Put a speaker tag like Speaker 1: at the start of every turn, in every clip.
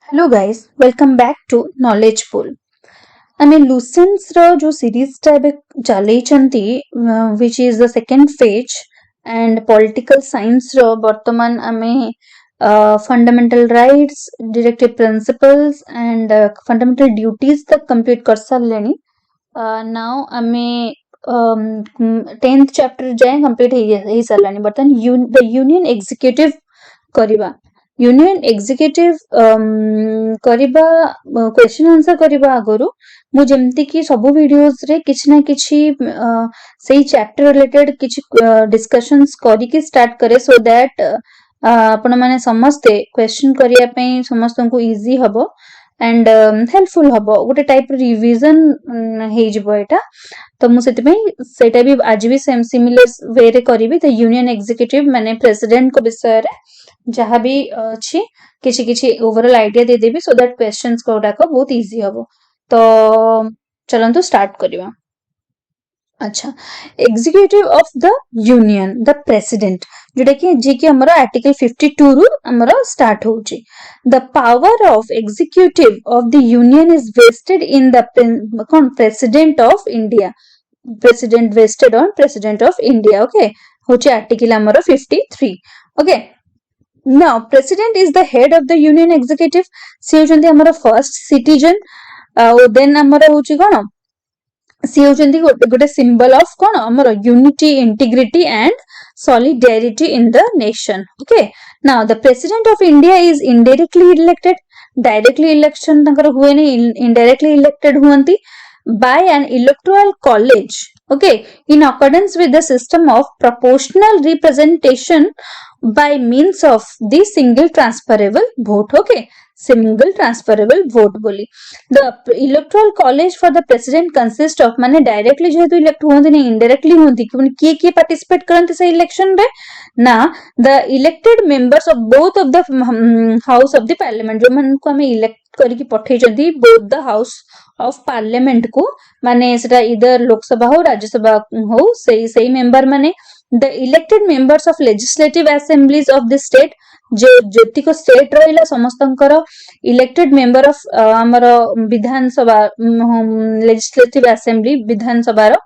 Speaker 1: Hello guys, welcome back to Knowledge Pool. ଆମେ ଲୁସେନ୍ସ ର ଯୋଉ ସିରିଜ ଟା ଏବେ ଚଲେଇଛନ୍ତି which is the second phase and political science ର ବର୍ତ୍ତମାନ ଆମେ fundamental rights, directive principles and fundamental duties तक complete कर सारलेनी. Now ଆମେ 10th chapter जाए complete ହେଇ सारलानी. ବର୍ତ୍ତମାନ the union executive କରିବା. यूनियन एग्जीक्यूटिव करिबा क्वेश्चन आंसर करिबा आगरु मु जेमति कि सब वीडियोस रे किछि ना किछि सेही चैप्टर रिलेटेड किछि डिस्कशंस करी कि स्टार्ट करे सो दैट आपण माने समस्ते क्वेश्चन करिया पई समस्तन को इजी हबो एंड हेल्पफुल हबो गोटे टाइप रिवीजन हे जिवो एटा तो मु सेति पई सेटा भी आज भी सेम सिमिलर वे रे करिवि द यूनियन एग्जीक्यूटिव माने प्रेसिडेंट को विषय रे जहाँ भी अच्छी किसी किसी overall idea they Devi so that questions कोडा को बहुत इजी हबो तो चलंतु स्टार्ट करिवा. अच्छा executive of the union the president जोटा कि जे कि हमर आर्टिकल 52 रु हमर स्टार्ट होची. The power of executive of the union is vested in the president of India. President vested on president of India. Okay होची आर्टिकल हमर 53. Okay Now, President is the head of the Union Executive. से होचंती हमर first citizen then हमर होची कोन से होचंती गोटे symbol of cone हमर unity integrity and solidarity in the nation. Okay, now the President of India is indirectly elected. Directly election तंकर हुए ने indirectly elected हुअंती by an electoral college. Okay, in accordance with the system of proportional representation by means of the single transferable vote. Okay, single transferable vote बोली. The electoral college for the president consists of माने directly जेहेतु elect हुअंती नहीं indirectly हुअंती कि किए participate करते से election रे ना the elected members of both of the house of the parliament जो मन को हमें elect करके पठे जदी both the house of parliament को माने सेटा इधर लोकसभा हो राज्यसभा हो सही मेंबर माने the elected members of legislative assemblies of the state जो जोतिको स्टेट रहिला समस्तंकर इलेक्टेड मेंबर ऑफ हमर विधानसभा लेजिस्लेटिव असेंबली विधानसभा रो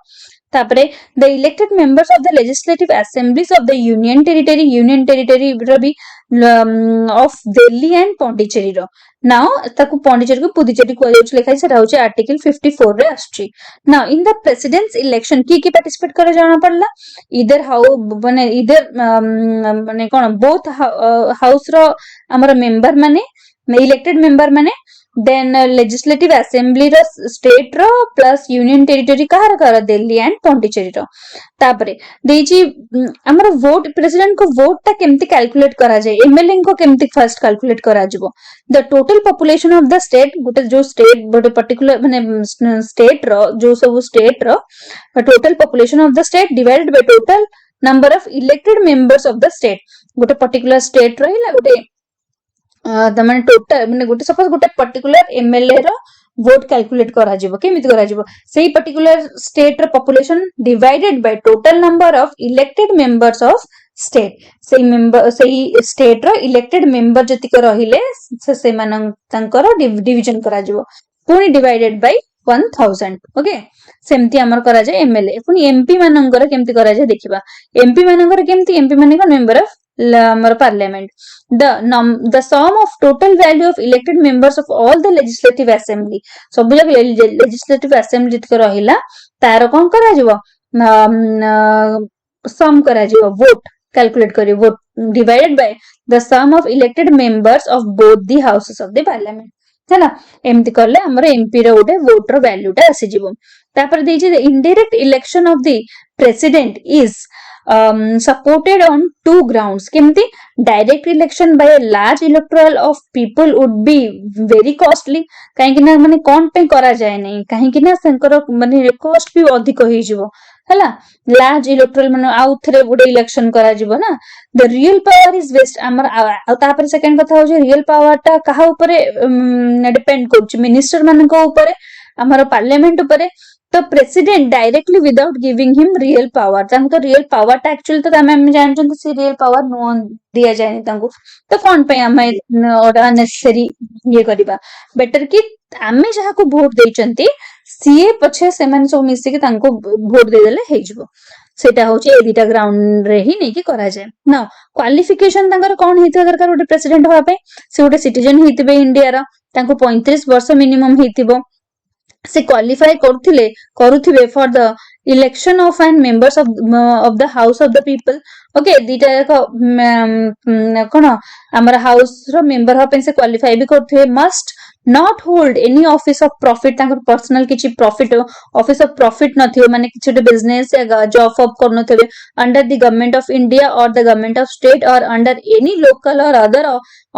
Speaker 1: तापरे the elected members of the legislative assemblies of the union territory रो भी ऑफ दिल्ली एंड पौंडीचेरी रो नाउ ताकू पौंडीचेरी को पुदुचेरी को लिखा सेटा होचे आर्टिकल 54 रे आछी. Now in the president's election की पार्टिसिपेट करे जाना पड़ला इधर हाउ माने इधर माने कोन बोथ हाउस रो हमर मेंबर माने इलेक्टेड मेंबर माने देन लेजिस्लेटिव असेंबली रो स्टेट रो प्लस यूनियन टेरिटरी कहार दिल्ली एंड पौंडीचेरी रो तापरे देजी हमर वोट प्रेसिडेंट को वोट ता केमती कैलकुलेट करा जाय एमएलए को केमती फर्स्ट कैलकुलेट करा जबो the total population of the state गोटे जो स्टेट गोटे पर्टिकुलर माने स्टेट रो जो सब स्टेट रो total population of the state divided by total number of elected members of the state गोटे पर्टिकुलर स्टेट रहिला गोटे माने टोटल माने गोटे सपोज गोटे पर्टिकुलर एमएलए रो वोट कैलकुलेट करा जिवो केमिति करा जिवो सेही पर्टिकुलर स्टेट रो population divided by total number of elected members of state सेही स्टेट रो इलेक्टेड मेंबर जतिक रहिले से मानन तंकर डिवीजन करा जिवो पुनी डिवाइडेड बाय 1000. ओके सेमती हमर करा जाय एमएलए पुनी एमपी माननकर केमती करा जाय देखिबा एमपी माननकर केमती एमपी माने कोन member of parliament. The sum of total value of elected members of all the legislative assembly सब legislative assembly जितक रहिला तार कोन करा जिवो sum करा जिवो vote calculate करी vote divided by the sum of elected members of both the houses of the parliament. हैला एमती करले हमर एमपी रो गोटे वोट रो वैल्यू टा आसी जिवो तापर देछि the indirect election of the president is supported on two grounds. केमती direct election by a large electoral of people would be very costly. काहे कि ना माने कोन पे करा जाय नै काहे कि ना संकर माने कॉस्ट भी अधिक होई जिवो हला लार्ज इलेक्टोरल माने आउथरे गोटे इलेक्शन करा जिवो ना the real power is vest हमर आ तापर सेकंड कथा हो जे रियल पावर टा कहा ऊपर डिपेंड करछ मिनिस्टर मानन को ऊपर हमर पार्लियामेंट ऊपर तो president directly without giving him real power तो रियल पावर टा एक्चुअली तो आम जानते सी रियल पावर नुह दि जाए तो कौन पे आम अननेसेसरी ये करवा बेटर कि आम जहाँ को भोट देती सीए पछे से सब मिसिकी भोट देदेले सेटा होची ए दुटा ग्राउंड रे ही नहीं कि करा जाए ना क्वालिफिकेशन तांकर कौन हेतिबा दरकार गोटे प्रेसिडेंट होवा पे से गोटे सिटीजन हेतिबे इंडिया रा तांको 35 वर्ष मिनिमम हेतिबो से क्वालिफाई करुथिबे for the election of and members of the house of the people okay दीटा कोन हमर हाउस रो मेंबर हो से क्वालिफाई भी करथिबे must not hold any office of profit तांकर पर्सनल किछि प्रॉफिट ऑफिस ऑफ प्रॉफिट नथियो माने किछि बिजनेस या जॉब ऑफ करनथिबे under the government of India और द गवर्नमेंट ऑफ स्टेट और अंडर एनी लोकल और other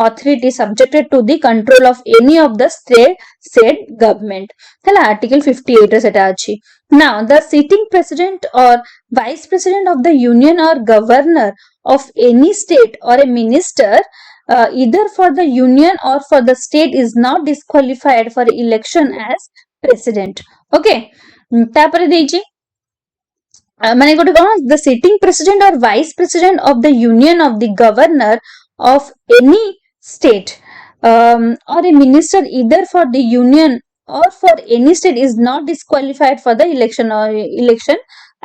Speaker 1: authority subjected to the control of any of the state government है article 58 सेटा अछि now the sitting president or vice president of the union or governor of any state or a minister either for the union or for the state is not disqualified for election as president okay तापर देछि माने गोटे कोन the sitting president or vice president of the union of the governor of any state or a minister either for the union or for any state is not disqualified for the election or election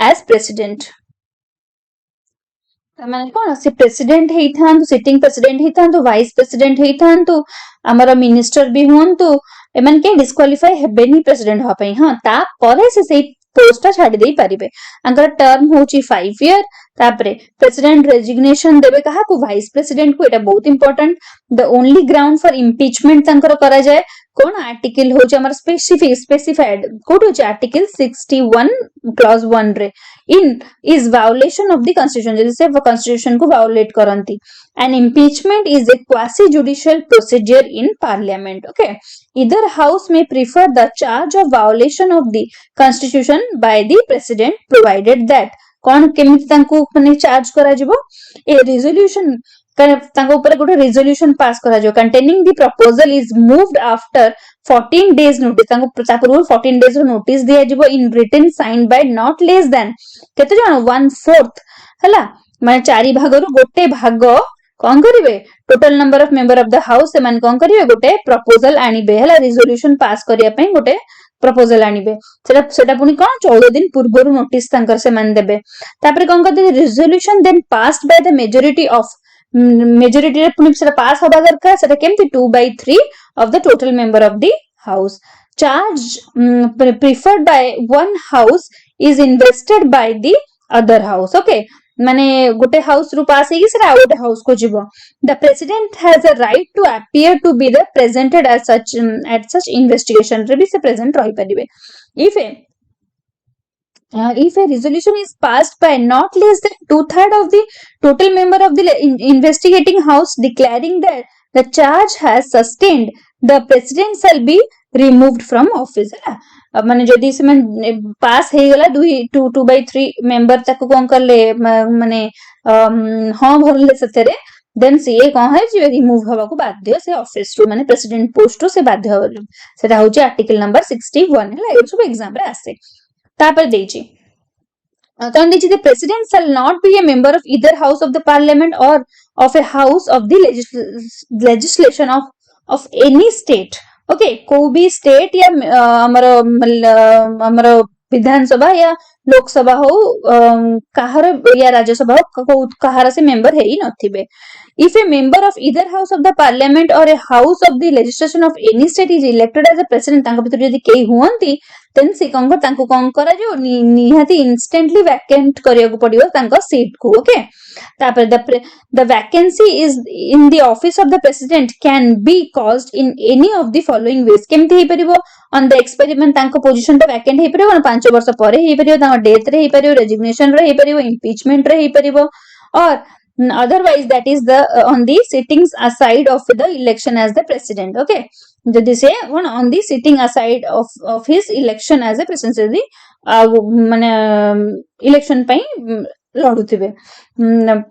Speaker 1: as president माने कोन से president हेई थांतु sitting president हेई थांतु vice president हेई थांतु हमर minister भी हुंतु एमन के disqualify हेबेनी president हो पई हां ता परे से पोस्ट छाड़ी दे पारिबे अंकर टर्म होची 5 ईयर तापरे प्रेसिडेंट रेजिग्नेशन देबे कहा को वाइस प्रेसिडेंट को एटा बहुत important the only ground for impeachment तंकर करा जाए कोन आर्टिकल होची हमर स्पेसिफाइड कोड होची आर्टिकल 61 क्लॉज 1 रे in is violation of the constitution जैसे से कॉन्स्टिट्यूशन को वायोलेट करंती an impeachment is a quasi judicial procedure in parliament okay either house may prefer the charge of violation of the constitution by the president provided that कौन केमिति तांको माने charge करा जिवो ए रिजोल्यूशन तांको ऊपर गोटे रिजोल्यूशन पास करा जो containing the proposal is moved after 14 days notice तांको पूर्व 14 days रो नोटिस दिया जिवो in written signed by not less than केते जण 1/4 हला माने चारि भागरु गोटे भाग कौन करिवे total number of member of the house से मान कौन करिवे गोटे प्रपोजल आनिबे हला रिजोल्यूशन पास करिया पई गोटे प्रपोजल आनिबे सेटा पुनी कोन 14 दिन पूर्वरु नोटिस तांकर से मान देबे तापरे कोन करते resolution then passed by the majority of majority रे पुनी सेटा पास होबा दरकार सेटा केमति 2/3 of the total member of the house charge preferred by one house is invested by the other house okay माने गोटे हाउस रु पास हेगी सेटा गोटे हाउस को जिवो the president has a right to appear to be the presented as such at such investigation रे भी से प्रेजेंट रही परिबे if a resolution is passed by not less than 2/3 of the total member of the investigating house declaring that the charge has sustained the president shall be removed from office माने जदी से पास हे गला 2/3 member तक कोन करले माने हां भरले सतेरे then CA कोन है जे रिमूव हवा को बाध्य से ऑफिस रु माने प्रेसिडेंट पोस्ट से बाध्य हो सेटा होची आर्टिकल नंबर 61 हला ए सब एग्जाम रे आसे तापर देची कौन देची the president shall not be a member of either house of the parliament और of a house of the legislation of any state okay को भी स्टेट या हमर विधानसभा या लोकसभा हो कहार या राज्यसभा हो कहार से मेंबर है ही नथिबे if a member of either house of the parliament or a house of the legislation of any state is elected as a president तांको भीतर यदि केही हुअंती then से कंग तांको कोन करा जो निहाती instantly vacant करिया को पड़ियो तांको सीट को ओके तापर the vacancy is in the office of the president can be caused in any of the following ways केमति हे परिबो on the experiment तांको पोजीशन तो vacant हे परिबो 5 वर्ष परे हे परिबो तांको डेथ रे हे परिबो रेजिग्नेशन रे हे परिबो impeachment रे हे परिबो और otherwise that is the on the sittings aside of the election as the president okay जदि से on the sitting aside of his election as a president जदि माने election पई लडुथिबे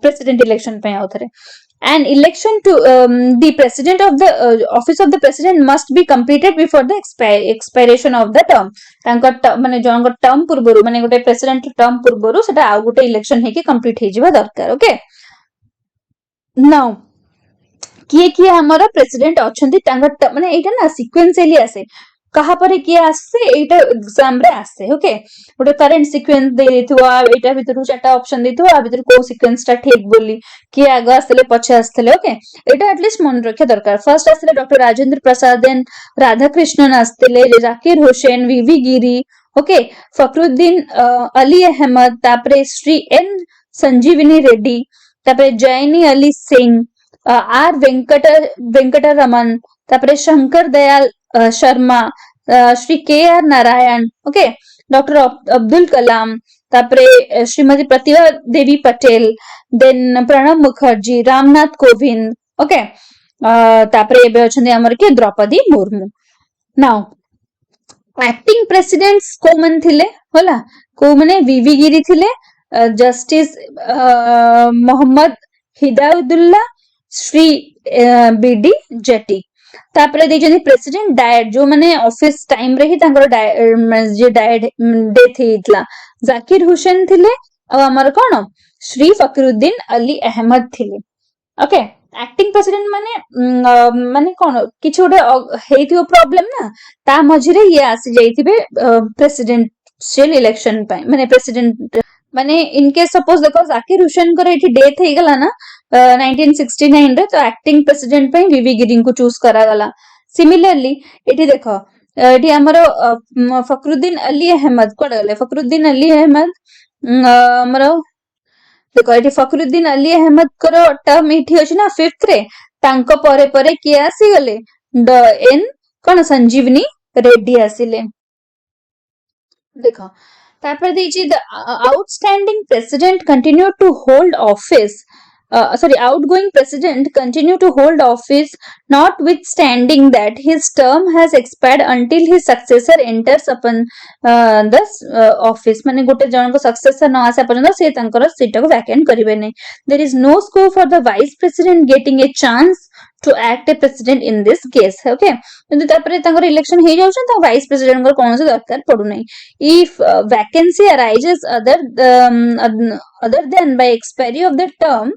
Speaker 1: प्रेसिडेंट इलेक्शन पे आउथरे an election to the president of the office of the president must be completed before the expiration of the term माने जन term पूर्व माने गोटे president term पूर्व सेटा आ गोटे इलेक्शन हेकी कंप्लीट हे जिबा दरकार ओके नाउ किए हमर प्रेसिडेंट अछंती तांगर माने एटा ना सीक्वेंशियली आसे कहा परे किए आसे एटा एग्जाम रे आसे ओके गोटे करेंट सीक्वेंस दे देथुआ एटा भितरु चारटा ऑप्शन देथुआ आ भितरु को सीक्वेंस टा ठीक बोली किए आगे आसले पछे आसले ओके एटा एटलीस्ट मन रखे दरकार फर्स्ट आसले डॉक्टर राजेंद्र प्रसाद देन राधाकृष्णन आसले जाकिर हुसैन वीवी गिरी ओके फखरुद्दीन अली अहमद तापरे श्री एन संजीवनी रेड्डी तापरे जैनी अली सिंह आर वेंकटरमन तापरे Shankar Dayal Sharma Shri K R Narayan okay doctor Abdul Kalam तापरे श्रीमती प्रतिभा देवी पटेल देन प्रणब मुखर्जी रामनाथ कोविंद ओके तापरे एबे अछंती हमर के Droupadi Murmu now acting presidents को मन थिले होला को माने वीवी गिरी थिले जस्टिस मोहम्मद हिदायतुल्लाह श्री बीडी जेटी तापरे देजनी प्रेसिडेंट डायट जो माने ऑफिस टाइम रे ही तांकर जे डायट डेथ हेतला जाकिर हुसैन थिले आ हमर कोन श्री फखरुद्दीन अली अहमद थिले ओके एक्टिंग प्रेसिडेंट माने माने कोन किछ ओटे हेतियो प्रॉब्लम ना ता मझिरे ये आसी जाइथिबे प्रेसिडेंशियल इलेक्शन पाई माने प्रेसिडेंट माने इन केस सपोज देखो जाकिर हुसैन को एठी डेथ हे गला ना 1969 रे तो एक्टिंग प्रेसिडेंट पे वीवी गिरी को चूज करा गला सिमिलरली एठी देखो एठी हमरो फखरुद्दीन अली अहमद कोड गले फखरुद्दीन अली अहमद हमरो देखो एठी फखरुद्दीन अली अहमद करो टर्म एठी अछि ना 5th रे तांको परे परे के आसी गले द एन कोन संजीवनी रेड्डी आसिले देखो तापर देछि the outstanding president continue to hold office outgoing president continue to hold office notwithstanding that his term has expired until his successor enters upon the office माने गोटे जन को सक्सेसर न आसा पर्यंत से तांकर सीट को वैकेंट करिवे नै there is no scope for the vice president getting a chance to act a president in this case okay কিন্তু তারপরে তাঙ্কর ইলেকশন হয়ে যাচ্ছে তো ভাইস প্রেসিডেন্ট কর কোন দরকার পড়ু নাই if vacancy arises other than by expiry of the term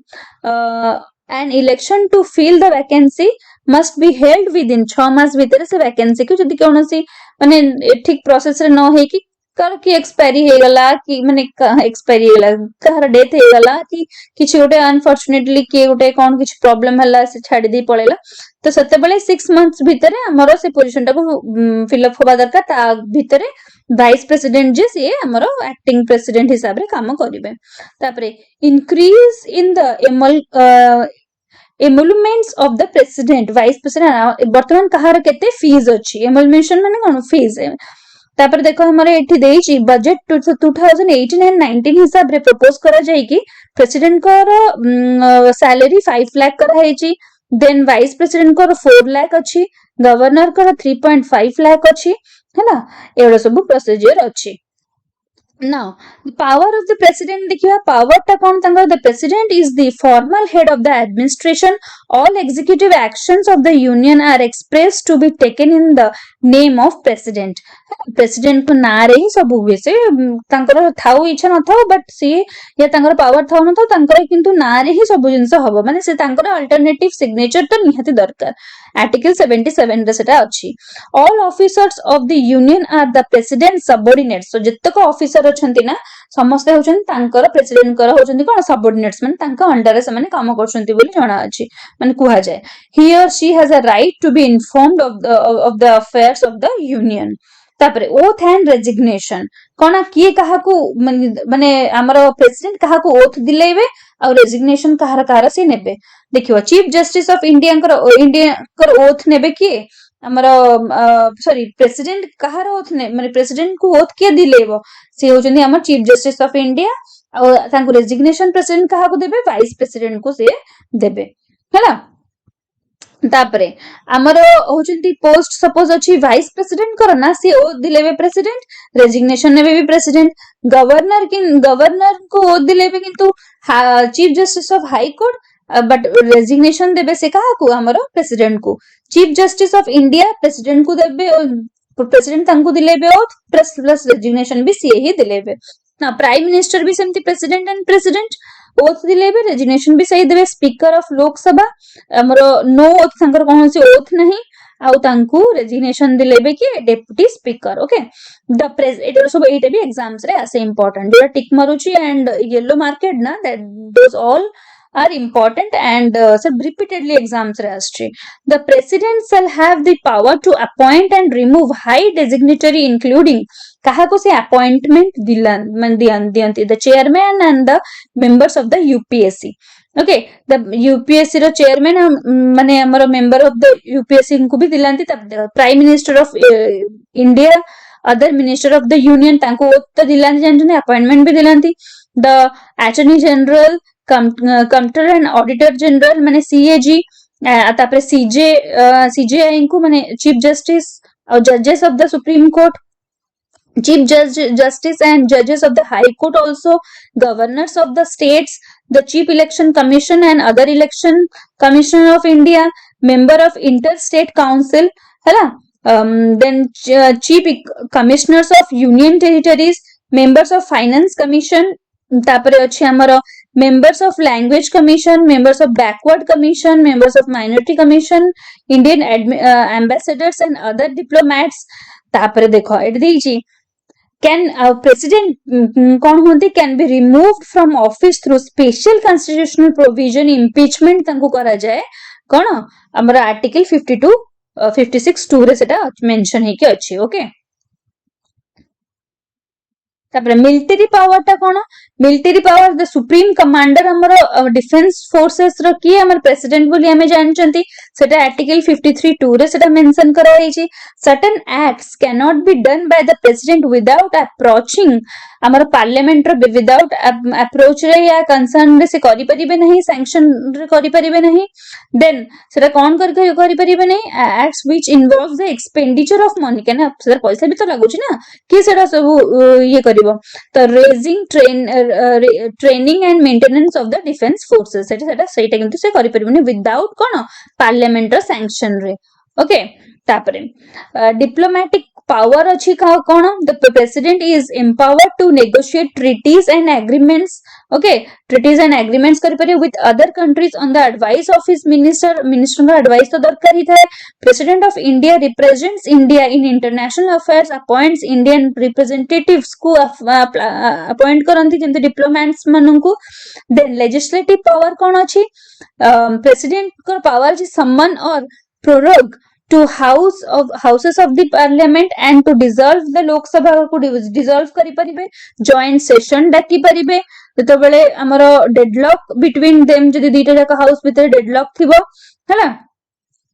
Speaker 1: an election to fill the vacancy must be held within 6 मास भीतर से वैकेंसी को जदी कोनोसी माने ठीक प्रोसेस रे न हे कि कर की एक्सपायरी हे गला कि माने एक्सपायरी हे गला कहर डेथ हे गला कि किछि गोटे अनफॉर्चूनेटली के गोटे कोन किछि प्रॉब्लम हला से छाडी दी पळेला तो सते बेले 6 मंथ्स भीतर हमरो से पोजीशन टा को फिल अप होबा दरकार ता भीतर वाइस प्रेसिडेंट जे से हमरो एक्टिंग प्रेसिडेंट हिसाब रे काम करिवे तापरे increase in the emoluments of the president vice president वर्तमान कहार केते फीस अछि एमुलमेंशन माने कोन फीस तापर देखो हमारे एठी देइची बजट 2018 एंड 19 हिसाब रे प्रपोज करा जाई कि प्रेसिडेंट को सैलरी 5 लाख करा हेची देन वाइस प्रेसिडेंट को 4 लाख अछि गवर्नर को 3.5 लाख अछि हैना एवडा सब प्रोसीजर अछि now the power of the president देखियो power ता कोन तंगर the president is the formal head of the administration all executive actions of the union are expressed to be taken in the name of president president को ना रे ही सब हुए से तंकर थाउ इच्छा न थाउ बट सी या तंकर पावर थाउ न थाउ तंकर किंतु ना रे ही सब जिंस हबो माने से तंकर अल्टरनेटिव सिग्नेचर तो निहाती दरकार आर्टिकल 77 रे सेटा अछि all officers of the union are the president subordinates so जत्तक ऑफिसर अछंती ना समस्त होछन तांकर प्रेसिडेंट कर होछंती कोन सबऑर्डिनेट्स माने तांका अंडर रे समान काम करछंती बोली जणा अछि माने कुहा जाय he or she has a right to be informed of the affairs of the union तापरे ओथ एंड रेजिग्नेशन कोना किए काहा को माने हमरो प्रेसिडेंट काहा को ओथ दिलेबे और रेजिग्नेशन काहार से नेबे देखियो चीफ जस्टिस ऑफ इंडिया कर ओथ नेबे किए हमरो सॉरी प्रेसिडेंट काहार ओथ ने माने प्रेसिडेंट को ओथ के दिलेबो से होजनी हमर चीफ जस्टिस ऑफ इंडिया और तांको रेजिग्नेशन प्रेसिडेंट काहा को देबे वाइस प्रेसिडेंट को से देबे हैला तापरे हमरो होचंती पोस्ट सपोज अछि वाइस प्रेसिडेंट करो ना से ओ दिलेबे प्रेसिडेंट रेजिग्नेशन नेबे भी प्रेसिडेंट गवर्नर को ओ दिलेबे किंतु chief justice of high court but resignation देबे से कहा को हमर प्रेसिडेंट को chief justice of India president को देबे प्रेसिडेंट तांको दिलेबे ओथ प्लस प्लस रेजिग्नेशन भी सी ही दिलेबे ना प्राइम मिनिस्टर भी सेमती प्रेसिडेंट एंड प्रेसिडेंट ओथ दिलेबे रेजिग्नेशन भी सही देबे स्पीकर ऑफ लोकसभा हमर नो ओथ संकर कोन से ओथ नहीं आउ तांको रेजिग्नेशन दिलेबे कि deputy speaker okay the press एटा सब एटा भी एग्जाम्स रे आसे इंपोर्टेंट जो टिक मारुची एंड येलो मार्केट ना that those all are important and repeatedly exams re asche the president shall have the power to appoint and remove high designatory including kaha ko se appointment diyanti the chairman and the members of the UPSC okay the UPSC ro chairman mane amaro member of the UPSC को भी दिलांती prime minister of India other minister of the union तांको तो दिलांती जानते appointment भी दिलांती the attorney general comptroller and auditor general माने CAG तापरे CJI को माने चीफ जस्टिस और जजेस of the supreme court chief justice and judges of the high court also governors of the states the chief election commission and other election commissioner of India member of interstate council है then chief commissioners of union territories members of finance commission तापरे अछि हमर members of language commission members of backward commission members of minority commission indian ambassadors and other diplomats तापरे देखो eight देछि can president कौन होती can be removed from office through special constitutional provision impeachment तांको करा जाए कौन हमरा article 52 56 2 रे सेटा मेंशन हे कि अछि ओके तापरे मिलिटरी पावर ता कोन military power the supreme commander हमर डिफेंस फोर्सेस रो की हमर प्रेसिडेंट बोली हमें जानचंती सेटा आर्टिकल 53 2 रे सेटा मेंशन करा होईची certain acts can not be done by the president without approaching हमर पार्लियामेंट रो विदाउट अप्रोच रे या कंसर्न रे से करि परिबे नहीं सैंक्शन रे करि परिबे नहीं देन सेटा कोन करि परिबे नहीं acts which involves the expenditure of money केना सेटा पैसा भी तो लागुची ना कि सेटा सब ये करिवो तो raising training and maintenance of the defence forces सेटा किंतु से करि परिबनी विदाउट कोन पार्लियामेंट रो सैंक्शन रे ओके तापरे डिप्लोमेटिक power अछि कोन the president is empowered to negotiate treaties and agreements okay treaties and agreements करि परियो with other countries on the advice of his minister का advice तो दरकार ही थाए president of India represents India in international affairs appoints Indian representatives को appoint करंती जेंते diplomats मननकु then legislative power कोन अछि president को power जी summon और prorogue to houses of the parliament and to dissolve the lok sabha को dissolve करि परिबे joint session डाकी परिबे जतो बेले हमरो deadlock between them जदि दीटा जाका हाउस भीतर deadlock थिबो हैला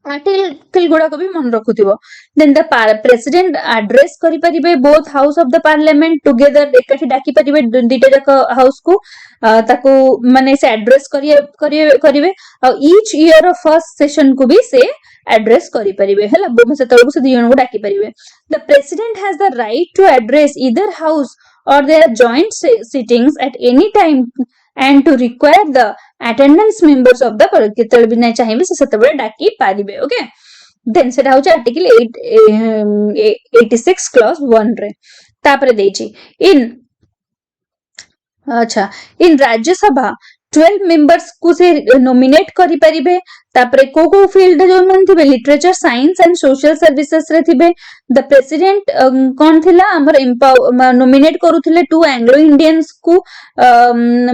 Speaker 1: आर्टिकल गुडा को भी मन रखुथिबो then the president address करि परिबे both house of the parliament together एकाठी डाकी परिबे दीटा जाका हाउस को ताको माने से एड्रेस करिवे each year of first session को भी से address करि परिबे हैला बोम से तळको से दियन को डाकी परिबे the president has the right to address either house or their joint sittings at any time and to require the attendance members of the केतल बिना चाहिबे से सेतबे डाकी परिबे ओके then सेटा होचे आर्टिकल 86 क्लॉज 1 रे तापरे देछि अच्छा इन राज्यसभा 12 मेंबर्स को से नॉमिनेट करि परिबे तापरे को फील्ड जो मन थिबे literature science and social services रे थिबे द प्रेसिडेंट कोन थिला हमर नॉमिनेट करूथिले टू एंग्लो इंडियंस को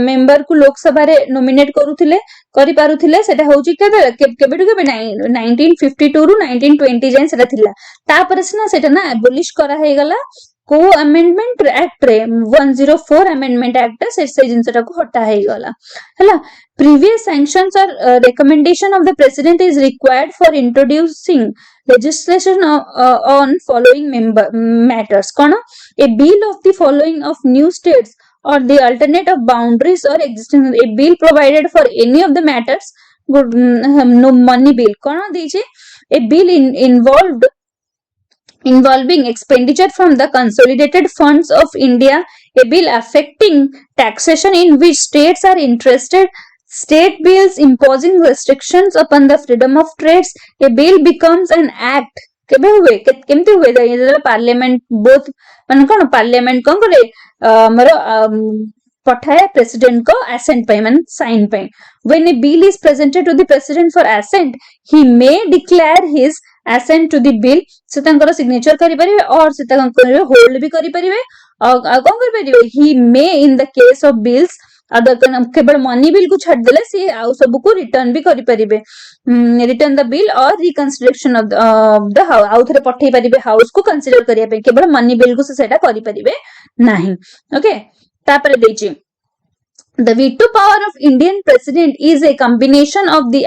Speaker 1: मेंबर को लोकसभा रे नॉमिनेट करूथिले करि पारुथिले सेटा होची केबेटु केबे 1952 रु 1920 जाय सेटा थिला तापरे से ना सेटा ना एबोलिश करा हे गला को अमेंडमेंट एक्ट रे 104 अमेंडमेंट एक्ट से जिनसटा को हटा हे गला हला previous sanctions or recommendation of the president is required for introducing legislation on following matters kono a bill of the following of new states or the alternate of boundaries or existing a bill provided for any of the matters no money bill kono deje a bill involving expenditure from the consolidated funds of India, a bill affecting taxation in which states are interested, state bills imposing restrictions upon the freedom of trades, a bill becomes an act. କେବେ ହୁଏ କେମିତି ହୁଏ ଯେତେବେଳେ parliament both ମାନେ କଣ parliament କଣ କରେ ଆମର ପଠାଏ ପ୍ରେସିଡେଣ୍ଟ କ ଆସେଣ୍ଟ ପାଇଁ ମାନେ ସାଇନ୍ ପାଇଁ when a bill is presented to the president for assent he may declare his assent to the bill ସେ ତାଙ୍କର ସିଗ୍ନେଚର କରିପାରିବେ or ସେ ତାଙ୍କର ହୋଲ୍ଡ ବି କରିପାରିବେ ଆଉ କଣ କରିପାରିବେ he may in the case of bills କେବଳ ମନି ବିଲ୍ କୁ ଛାଡିଦେଲେ ସିଏ ଆଉ ସବୁକୁ ରିଟର୍ନ ବି କରିପାରିବେ return the bill or reconsideration of the house ଆଉ ଥରେ ପଠେଇ ପାରିବେ ହାଉସ କୁ କନସିଡର କରିବା ପାଇଁ କେବଳ ମନି ବିଲ୍ କୁ ସେଟା କରିପାରିବେ ନାହିଁ ଓକେ ତାପରେ ଦେଇଛି The veto power of Indian president is a combination of the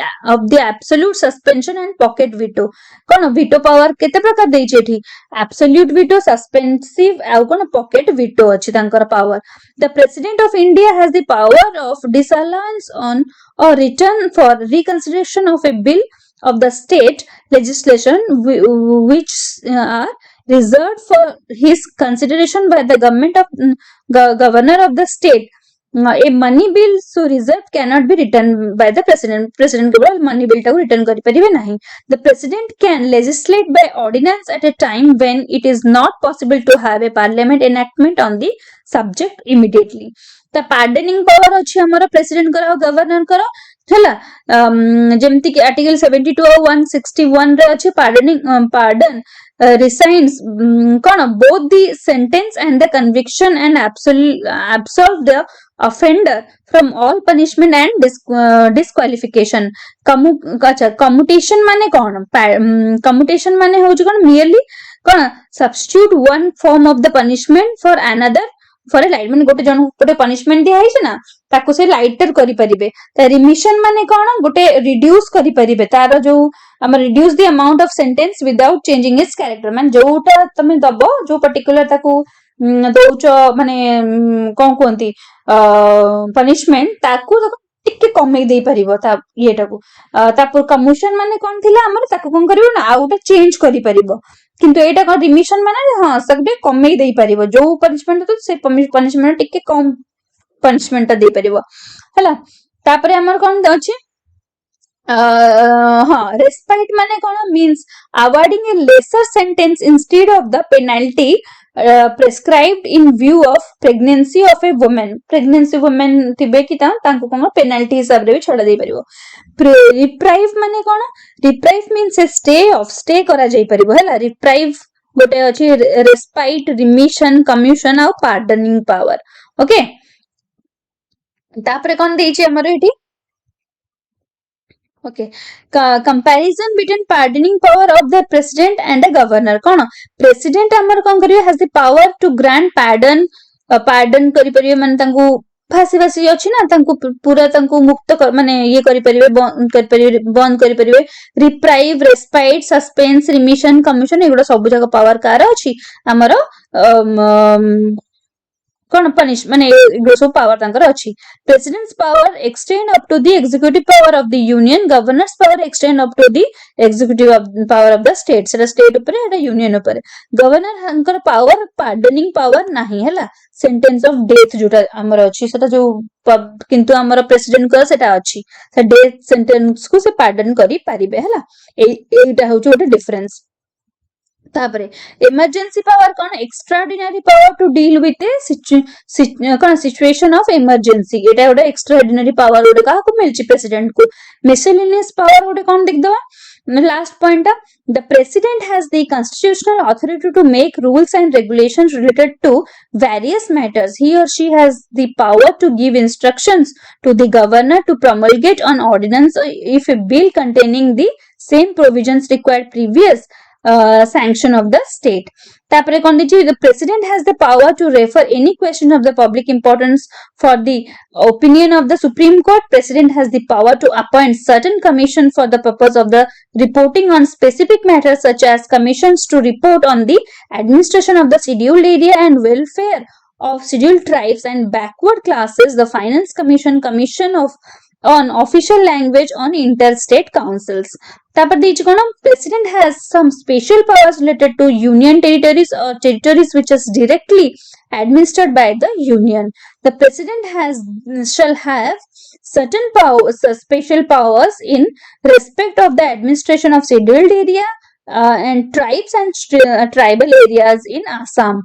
Speaker 1: absolute suspension and pocket veto. कौन veto power केते प्रकार देइछे एठी absolute veto, suspensive ଆଉ कौन pocket veto अछि तांकर power. The president of India has the power of disallowance on or return for reconsideration of a bill of the state legislation which are reserved for his consideration by the government of governor of the state. A money bill so reserved cannot be returned by the president. President केवल money bill टाको return करि परिबे नहीं. The president can legislate by ordinance at a time when it is not possible to have a parliament enactment on the subject immediately. The pardoning power अछि हमर president कर और governor कर ହେଲା ଯେମିତି କି article 72 और 161 रे अछि pardon resigns कौन both the sentence and the conviction and absolve the offender from all punishment and disqualification commutation माने कौन commutation माने होउछ कौन merely कौन substitute one form of the punishment for another for a light माने गोटे जन गोटे punishment दिया है ना ताको से लाइटर करि परिबे त रिमिशन माने कौन गोटे रिड्यूस करि परिबे तार जो हम reduce the amount of sentence without changing it's character माने जोटा तमे दबो जो पर्टिकुलर ताको दौच माने कौन कहती पनिशमेंट ताकू टिके कमे दे परिबो ता येटाकू तापर कमिशन माने कोन थिला हमर ताकू कोन करिवो ना आ उटा चेंज करि परिबो किंतु एटा को रिमिशन माने हां सकबे कमे दे परिबो जो पनिशमेंट तो से पनिशमेंट टिके कम पनिशमेंट दे परिबो हला तापर हमर कोन अछि हाँ respite माने कौन means awarding a lesser sentence instead of the penalty prescribed in view of pregnancy of a woman थिबे कि तांको कोन penalty हिसाब रे भी छडा दे परिबो reprieve माने कौन reprieve means a stay करा जाई परिबो हैला reprieve गोटे अछि respite remission commission और pardoning power ओके तापरे कोन देइछि हमर एठी Okay. Comparison between pardoning power of the president and a governor. कौन president हमर कौन करियो has the power to grant pardon करि परियो माने तांको फांसी अछि ना तांको पूरा तांको मुक्त कर माने ये करि परिबे बंद करि परिबे reprieve respite suspense remission commission एगुडा सब जगह पावर कार अछि हमर कौन पनिश माने सब पावर तांकर अछि president's power extend up to the executive power of the union governor's power extend up to the executive power of the state सेटा स्टेट ऊपर एटा यूनियन ऊपर गवर्नर हंकर पावर पार्डनिंग पावर नाही हैला सेंटेंस ऑफ डेथ जोटा हमर अछि सेटा जो किंतु हमर प्रेसिडेंट को सेटा अछि से डेथ सेंटेंस को से पार्डन करि परिबे हैला एटा होछ ओटे डिफरेंस तापरे इमरजेंसी पावर कौन extraordinary power to deal with a कौन सिचुएशन ऑफ इमरजेंसी एटा गोटे एक्स्ट्राऑर्डिनरी पावर गोटे का मिलची प्रेसिडेंट को मिसलेनियस पावर गोटे कौन देख दवा last point the president has the constitutional authority to make rules and regulations related to various matters he or she has the power to give instructions to the governor to promulgate an ordinance if a bill containing the same provisions required previous sanction of the state. तापरे कौन दीजिए the president has the power to refer any question of the public importance for the opinion of the Supreme Court. President has the power to appoint certain commission for the purpose of the reporting on specific matters such as commissions to report on the administration of the scheduled area and welfare of scheduled tribes and backward classes. The Finance Commission of on official language on interstate councils. तापर दीजिए कौन president has some special powers related to union territories or territories which is directly administered by the union. The president shall have certain powers, special powers in respect of the administration of scheduled area and tribes and tribal areas in Assam.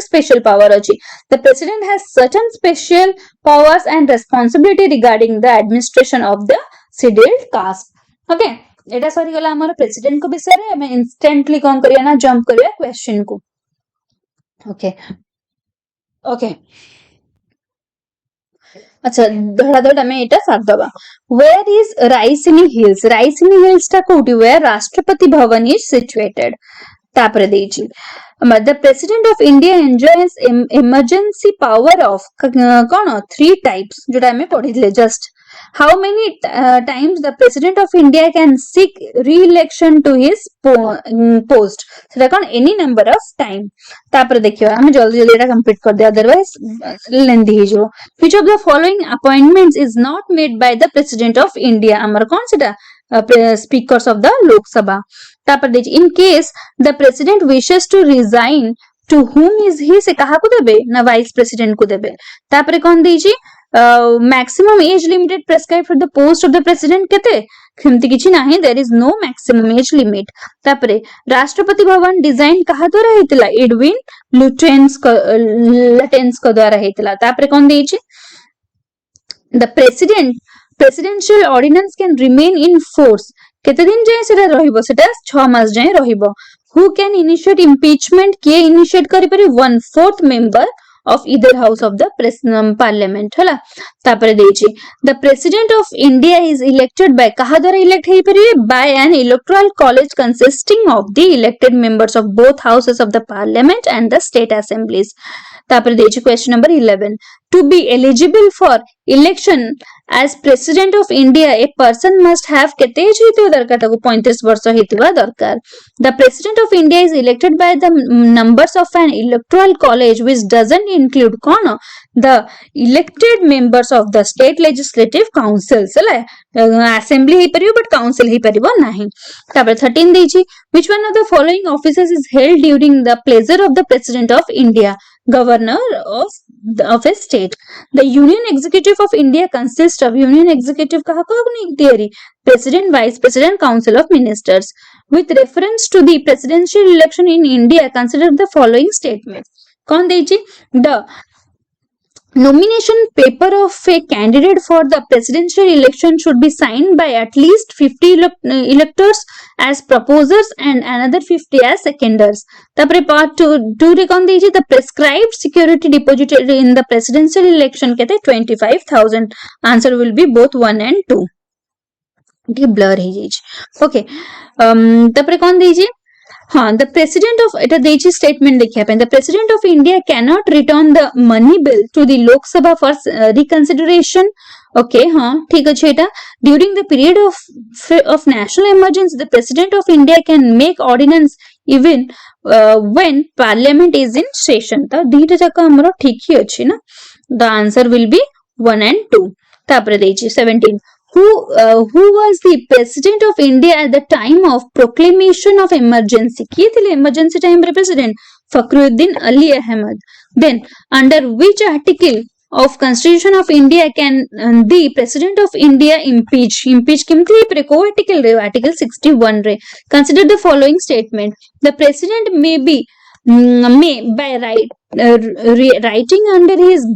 Speaker 1: Special power अछि. The president has certain special powers and responsibility regarding the administration of the scheduled caste. Okay, एटा सरी गला हमर president को विषय रे हमें instantly कौन करिया ना जंप करिया क्वेश्चन को. ओके ओके अच्छा धड़ाधड़ आम एटा साथ दबा. Where is Raisina hills? Raisina hills टा कोठी where Rashtrapati Bhavan is situated. तापरे देछि the president of India enjoys emergency power of कौन 3 types जोटा हमें पढ़िले just. How many times the president of India can seek re-election to his post? सेटा कौन any number of time. तापर देखियो हमें जल्दी जल्दी एटा कंप्लीट कर दे otherwise लेंदी जो. Which of the following appointments is not made by the president of India? हमर कौन सेटा speakers of the Lok Sabha. तापर देखिए in case the president wishes to resign, to whom is he? से कहा को देबे ना vice president को देबे. तापर कौन देछि maximum age limited prescribed for the post of the president केते खमती किछि नाही. there is no maximum age limit. तापर राष्ट्रपति भवन डिजाइन कहा द्वारा हेतिला एडविन लुटेंस को द्वारा हेतिला. तापर कौन देछि the presidential ordinance can remain in force केते दिन जाय सेटा रहिबो सेटा 6 मास जाय रहिबो. who can initiate impeachment? के इनिशिएट करि पारि 1/4 member of either house of the parliament. हला तापर देछि the president of India is elected by कहा द्वारा इलेक्ट हेइ परिबे by an electoral college consisting of the elected members of both houses of the parliament and the state assemblies. तापर देछि question number 11. to be eligible for election as president of India a person must have केते as हेतु दरकार ताको 35 वर्ष हेतुवा दरकार. the president of India is elected by the numbers of an electoral college which doesn't include कौन the elected members of the state legislative councils. assembly हेइ परिबो but council हेइ परिबो नाही. तापर 13 देछि which one of the following offices is held during the pleasure of the president of India? governor of a state. The Union Executive of India consists of Union Executive कहा को अपनी theory President, Vice President, Council of Ministers. With reference to the presidential election in India, consider the following statements. कौन देछि the nomination paper of a candidate for the presidential election should be signed by at least 50 electors as proposers and another 50 as seconders. तापरे part 2 रे कोन देछि the prescribed security deposited in the presidential election केते 25,000. answer will be both 1 and 2. ठीक blur हे जाइछ. Okay तापरे कोन देछि हाँ the president of एटा देछि statement देखिया पे the president of India cannot return the money bill to the Lok Sabha for reconsideration. okay हाँ ठीक अछि एटा during the period of national emergency the president of India can make ordinance even when parliament is in session. त दीटा जाक हमरो ठीक ही अछि ना. the answer will be 1 and 2. तापरे देछि 17. who was the president of India at the time of proclamation of emergency? किए थिले emergency time रे president? Fakhruddin Ali Ahmed. then under which article of Constitution of India can the president of India impeach केमथि pre को article रे article 61 रे. consider the following statement. the president may by writing under his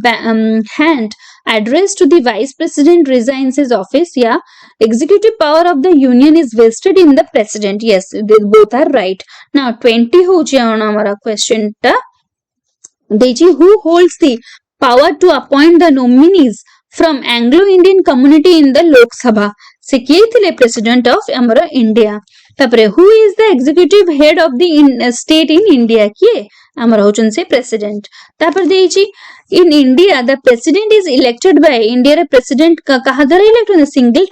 Speaker 1: hand address to the vice president resigns his office. yeah executive power of the union is vested in the president. yes they both are right. now 20 होछि हमारा question टा देछि who holds the power to appoint the nominees from Anglo-Indian community in the Lok Sabha? से किए थिले president of हमरो India. तापरे who is the executive head of the state in India? किए हमरो होचन से president. तापर देछि in India the president is elected by India रे president कहा द्वारा elect होने single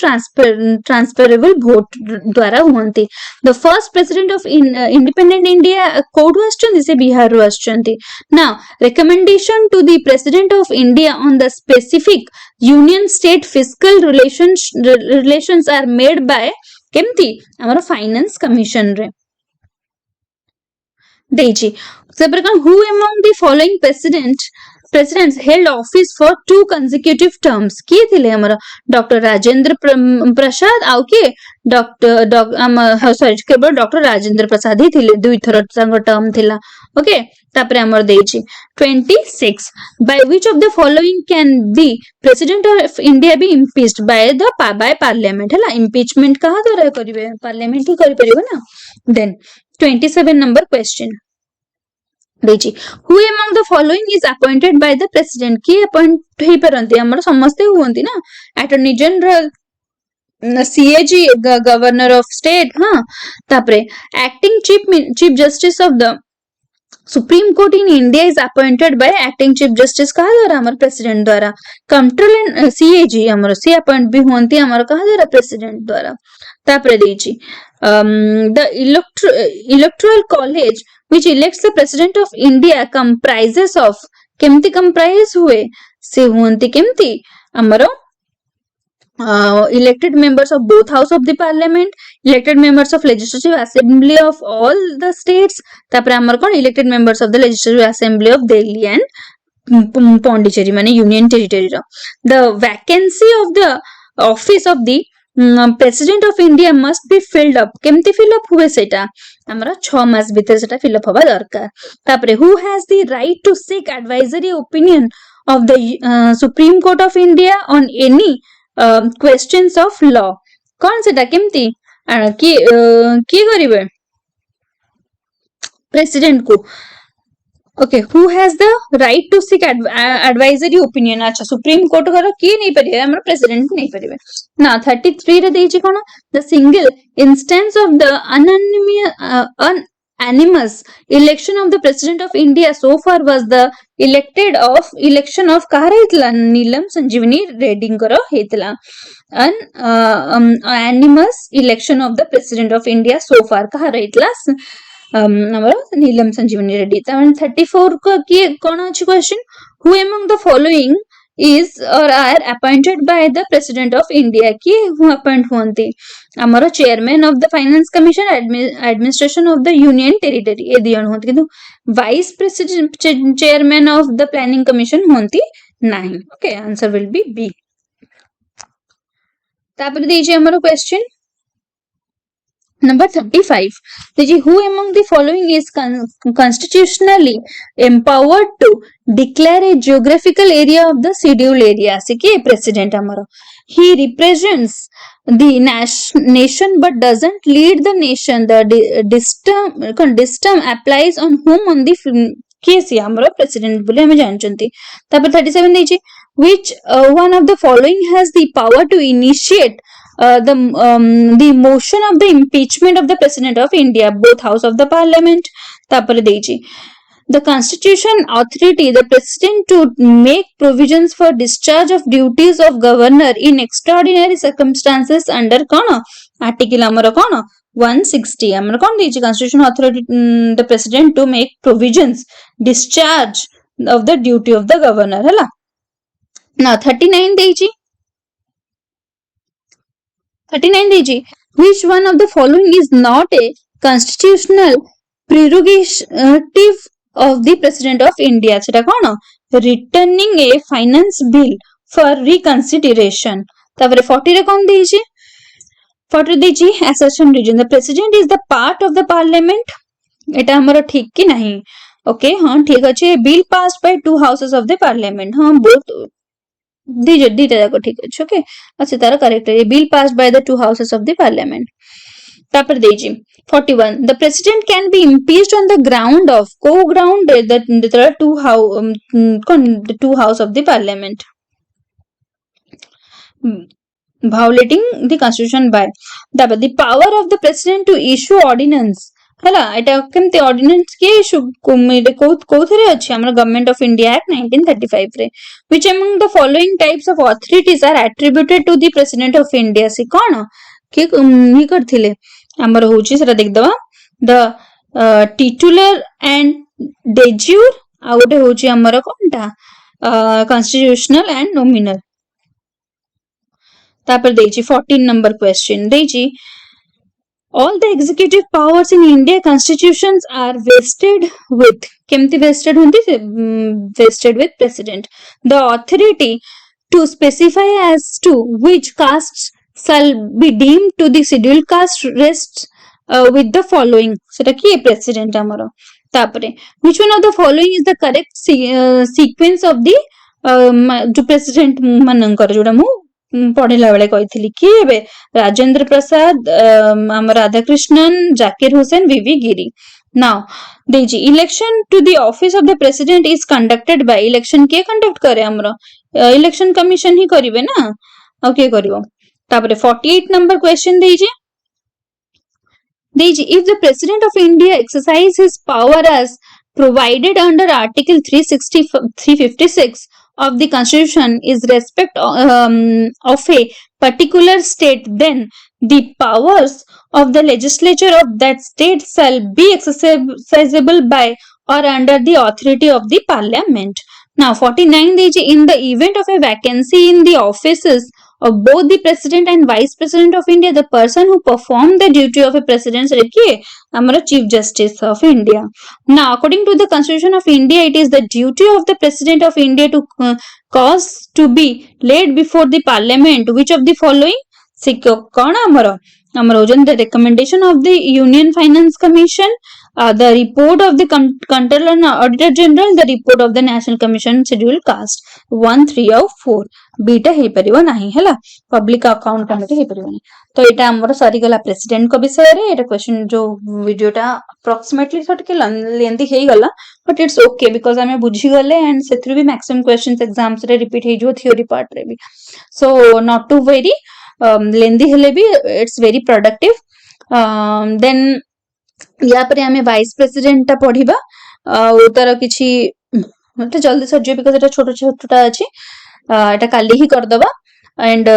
Speaker 1: transferable vote द्वारा हुअन्ति. the first president of independent India कोडु आछन्ति से बिहार रु आछन्ति. now recommendation to the president of India on the specific union state fiscal relations are made by केमती हमरो finance commission रे. ଦେଇଛି ତାପରେ କଣ who among the following presidents held office for 2 consecutive terms किए थिले हमर डॉक्टर राजेंद्र प्रसाद आउ किए डॉक्टर सॉरी केवल डॉक्टर राजेंद्र प्रसाद ही थिले दुई थर टर्म थिला ओके तापर हमर देछि 26 by which of the following can the president of India be impeached by parliament हला impeachment कहा द्वारा करिवे parliament ही करि परिबो ना then 27 number question ଦେଇଛି who among the following is appointed by the president କିଏ appoint ହେଇ ପାରନ୍ତି ଆମର ସମସ୍ତେ ହୁଅନ୍ତି ନା attorney general CAG governor of state हाँ तापरे acting chief justice of the Supreme Court in India is appointed by acting chief justice कहा द्वारा हमारे president द्वारा comptroller and CAG हमारे सी appoint भी हुअंती हमारे कहा द्वारा president द्वारा तापरे देछि the electoral college which elects the president of India comprises of केमती comprise हुए से हुअंती केमती हमारो elected members of both house of the parliament elected members of legislative assembly of all the states तापर हमर कोन elected members of the legislative assembly of Delhi and Pondicherry माने union territory row the vacancy of the office of the president of India must be filled up केमती fill up हुए सेटा हमरा 6 मास भीतर सेटा fill up होबा दरकार तापर who has the right to seek advisory opinion of the Supreme Court of India on any questions of law कौन सेटा केमती किए करिवे प्रेसिडेंट को okay who has the right to seek advisory opinion अच्छा सुप्रीम कोर्ट करो किए नहीं परिबे हमर प्रेसिडेंट नहीं परिबे ना 33 रे देछि कोन the single instance of the unanimous election of the president of India so far was the election of कहा रहितला नीलम संजीवनी रेड्डी करो हेतला unanimous election of the president of India so far कहा रहितला ଆମର नीलम संजीवनी रेड्डी 34 को किए कोन अछि question who among the following is or are appointed by the president of India किए हु appoint हुअंती हमर chairman of the finance commission administration of the union territory ए दियन होंती किंतु vice president chairman of the planning commission होंती नाही okay answer will be be तापर देछि हमर question Number 35. Who among the following is constitutionally empowered to declare a geographical area of the scheduled area? Sikhe president amaro. He represents the nation but doesn't lead the nation. The distum applies on whom on the case amaro president bole hame janchunti. Tapar 37 dechi which one of the following has the power to initiate the motion of the impeachment of the president of India, both house of the parliament. Tapare deji the constitution authority the president to make provisions for discharge of duties of governor in extraordinary circumstances under kono article amara kono 160 amara kon deji constitution authority the president to make provisions discharge of the duty of the governor hala now 39 deji 39 DG. Which one of the following is not a constitutional prerogative of the President of India? सेटा कौन? Returning a finance bill for reconsideration. तापर 40 रे कौन देछि? 40 देछि assertion region. The President is the part of the Parliament. एटा हमरो ठीक कि नहीं? Okay, हाँ ठीक अछि. Bill passed by 2 houses of the Parliament. हाँ both दीटा जाको ठीक अछि ओके अच्छा तार करेक्ट है bill passed by the 2 houses of the parliament तापर देजी 41 the president can be impeached on the ground of को ground the two house of the parliament violating the constitution by the power of the president to issue ordinance हला एटा केमते ordinance के issue कोथरे अछि हमर government of India act 1935 रे which among the following types of authorities are attributed to the president of India से कोन के ही करथिले हमर होछि सेटा देख दबा द टिटुलर एंड डेज्यूर आ गोटे होछि हमर कोनटा कॉन्स्टिट्यूशनल एंड नॉमिनल तापर देछि 14 नंबर क्वेश्चन देछि all the executive powers in India constitutions are vested with केमती vested होती vested with president. The authority to specify as to which castes shall be deemed to the scheduled caste rests with the following. सेटा किए president आमर. तापरे which one of the following is the correct sequence of the जो president मनंकर जोड़ा मु पढ़िला बेले कही किए हेबे राजेंद्र प्रसाद आम राधाकृष्णन जाकिर हुसैन वीवी गिरी. नाउ देजी election to the office of the president is conducted by election के कंडक्ट करे हमरो इलेक्शन कमीशन ही करिवे ना ओके करिवो. तापरे 48 नंबर क्वेश्चन देजी if the president of India exercise his power as provided under article 356 of the constitution is respect of a particular state, then the powers of the legislature of that state shall be exercisable by or under the authority of the parliament. Now 49 in the event of a vacancy in the offices of both the president and vice president of India, the person who performed the duty of a president is chief justice of India. Now according to the constitution of India, it is the duty of the president of India to cause to be laid before the parliament which of the following कौन the recommendation of the Union Finance Commission, the report of the Controller and Auditor General, the report of the National Commission Scheduled Caste 1, 3 और 4 beta हे परिबो नाही हैला public account committee हे परिबो नाही. तो एटा हमर सरी गला president को विषय रे एटा क्वेश्चन जो वीडियोटा अप्रोक्सीमेटली सटके लेंथी हे गला बट इट्स ओके बिकॉज़ हमें बुझी गले एंड सेथु भी मैक्सिमम क्वेश्चंस एग्जाम्स रे रिपीट हे जो थ्योरी पार्ट रे भी so not too very lengthy हेले भी इट्स वेरी प्रोडक्टिव. देन या पर हमें वाइस प्रेसिडेंट ता पढिबा तार किछि मतलब जल्दी सर बिकॉज़ एटा छोटो छोटोटा अछि एटा काली ही कर दबा एंड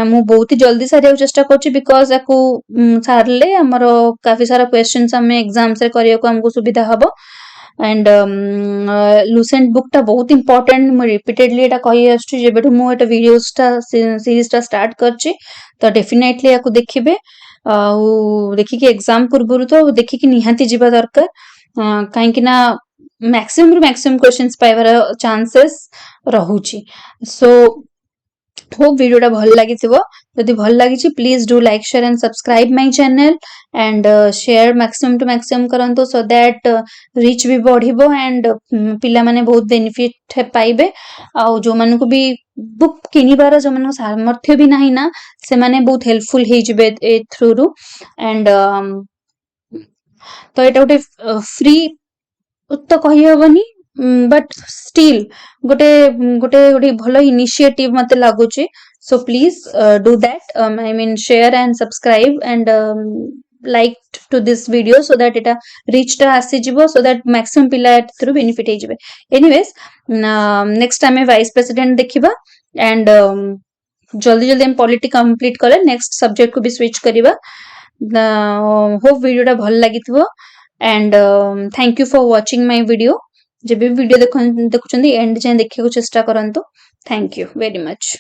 Speaker 1: मु बहुत ही जल्दी सारे चेष्टा करछि बिकॉज़ याकू सारले हमर काफी सारा क्वेश्चंस हमें एग्जाम्स रे करियो को हमको सुविधा हबो एंड लुसेंट बुक टा बहुत इंपोर्टेंट मु रिपीटेडली एटा कहि आछी जेबेठु मु एटा वीडियोस टा सीरीज टा स्टार्ट करछि तो डेफिनेटली याकू देखिबे देखि कि एग्जाम पूर्व तो देखि कि निहाती जीवा दरकार काहे कि ना मैक्सिमम क्वेश्चंस पाइबार चांसेस रहुची. सो होप वीडियोटा भल लागिथिबो जदि भल लागिछि please do like share and subscribe my channel and share maximum to maximum करंतो सो दैट रीच भी बढ़िबो एंड पिला माने बहुत बेनिफिट पाइबे आ जो मानन को भी बुक किनिबार जो मानन सामर्थ्य भी नाही ना से माने बहुत हेल्पफुल हे जिबे ए थ्रू रु एंड तो एटा गोटे फ्री तो कहि हबनी बट स्टिल गोटे गोटे गोटे भलो इनिशिएटिव मते लागुची. So please do that I mean share and subscribe and like to this video so that Etah reach टा आसी जिवो सो दैट मैक्सिमम पिला थ्रू बेनिफिट हे जिवे. Anyways next time vice president देखिबा एंड जल्दी जल्दी हम पॉलिटी कंप्लीट करे next subject को भी स्विच करिबा. होप वीडियोटा भल लागिथिबो and thank you for watching my video. जब भी वीडियो देखुछंदी एंड जाय देखियो चेष्टा करंतु. Thank you very much.